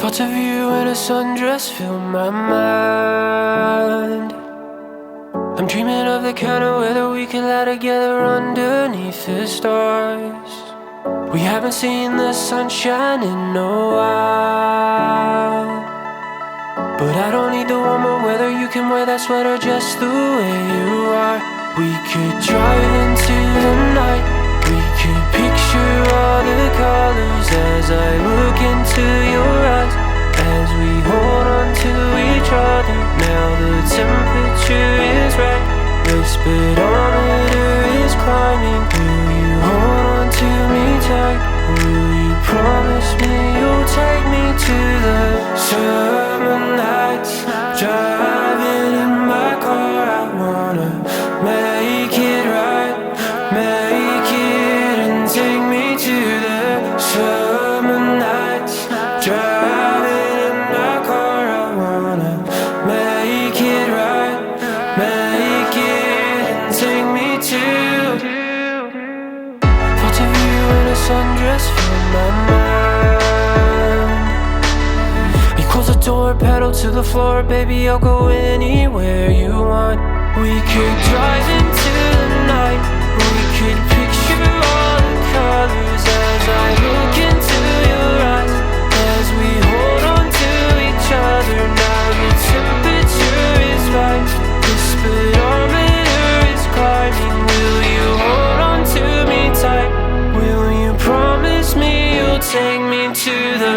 Thoughts of you in a sundress fill my mind. I'm dreaming of the kind of weather we could lie together underneath the stars. We haven't seen the sunshine in a while, but I don't need the warmer weather. You can wear that sweater just the way you are. We could drive into the night. We could picture all the colors as I look into your eyes, as we hold on to each other. Now the temperature is right, the speedometer is climbing. Will you hold on to me tight? Will you promise me you'll take me to the summer nights? Driving in my car, I wanna make it right, make it and take me to the summer nights. Driving in my car, I wanna make it right, make it and take me to. Thoughts of you in a sundress fill my mind. You close the door, pedal to the floor, baby, I'll go anywhere you want. We could drive into the night. We could picture all the colors as I look into your eyes, as we hold on to each other. Now the temperature is right, the speedometer is climbing. Will you hold on to me tight? Will you promise me you'll take me to the